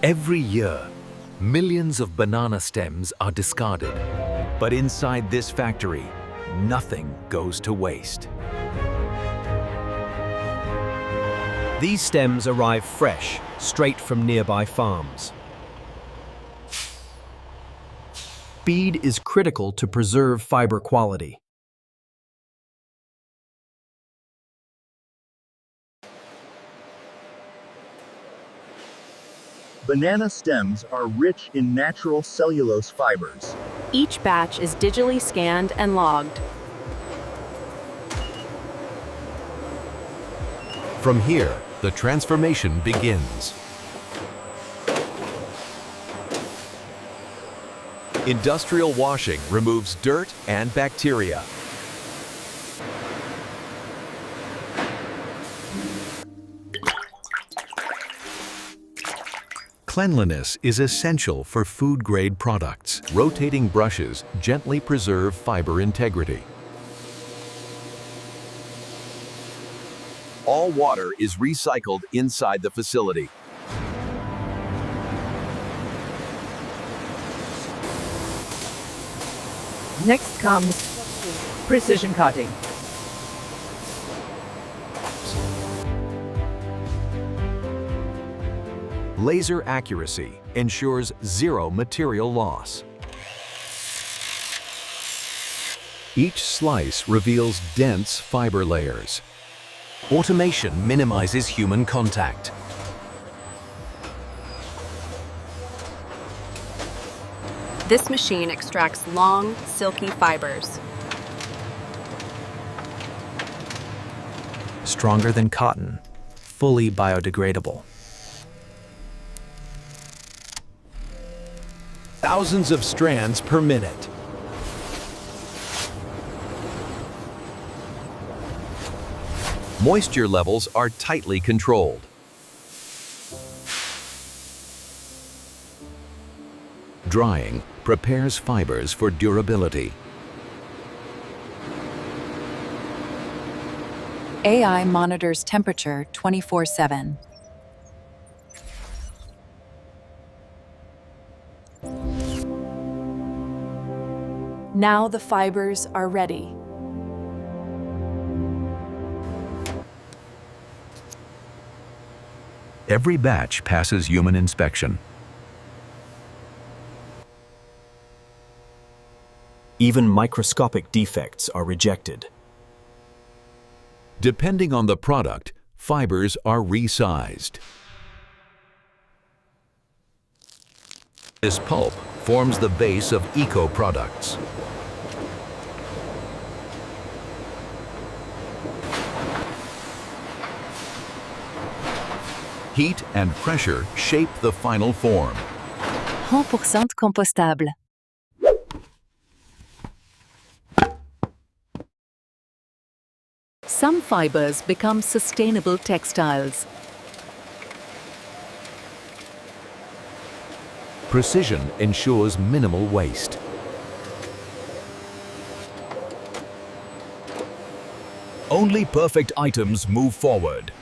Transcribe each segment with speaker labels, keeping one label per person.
Speaker 1: Every year, millions of banana stems are discarded. But inside this factory, nothing goes to waste.
Speaker 2: These stems arrive fresh, straight from nearby farms. Speed is critical to preserve fiber quality.
Speaker 3: Banana stems are rich in natural cellulose fibers.
Speaker 4: Each batch is digitally scanned and logged.
Speaker 1: From here, the transformation begins. Industrial washing removes dirt and bacteria. Cleanliness is essential for food-grade products. Rotating brushes gently preserve fiber integrity. All water is recycled inside the facility.
Speaker 5: Next comes precision cutting.
Speaker 1: Laser accuracy ensures zero material loss. Each slice reveals dense fiber layers. Automation minimizes human contact.
Speaker 4: This machine extracts long, silky fibers.
Speaker 2: Stronger than cotton, fully biodegradable.
Speaker 1: Thousands of strands per minute. Moisture levels are tightly controlled. Drying prepares fibers for durability.
Speaker 6: AI monitors temperature 24/7.
Speaker 4: Now the fibers are ready.
Speaker 1: Every batch passes human inspection.
Speaker 2: Even microscopic defects are rejected.
Speaker 1: Depending on the product, fibers are resized. This pulp forms the base of eco-products. Heat and pressure shape the final form.
Speaker 6: 100% compostable.
Speaker 4: Some fibers become sustainable textiles.
Speaker 1: Precision ensures minimal waste. Only perfect items move forward.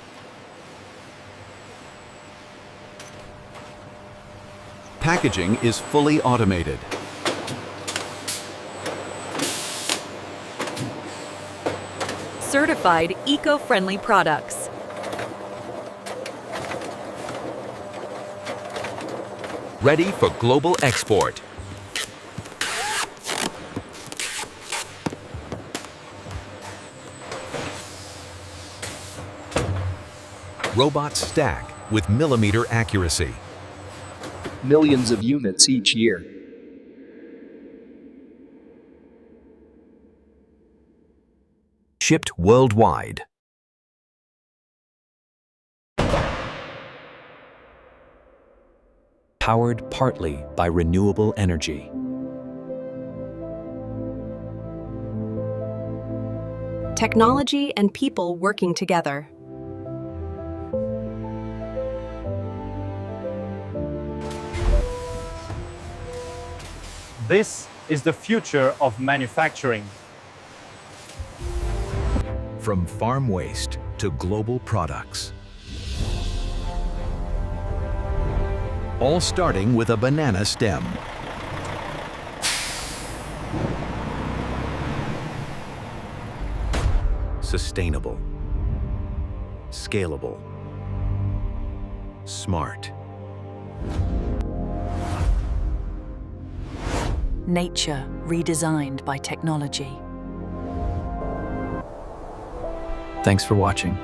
Speaker 1: Packaging is fully automated.
Speaker 4: Certified eco-friendly products.
Speaker 1: Ready for global export. Robots stack with millimeter accuracy.
Speaker 7: Millions of units each year.
Speaker 2: Shipped worldwide. Powered partly by renewable energy.
Speaker 4: Technology and people working together.
Speaker 8: This is the future of manufacturing.
Speaker 1: From farm waste to global products. all starting with a banana stem. Sustainable, scalable, smart.
Speaker 6: Nature redesigned by technology.
Speaker 2: Thanks for watching.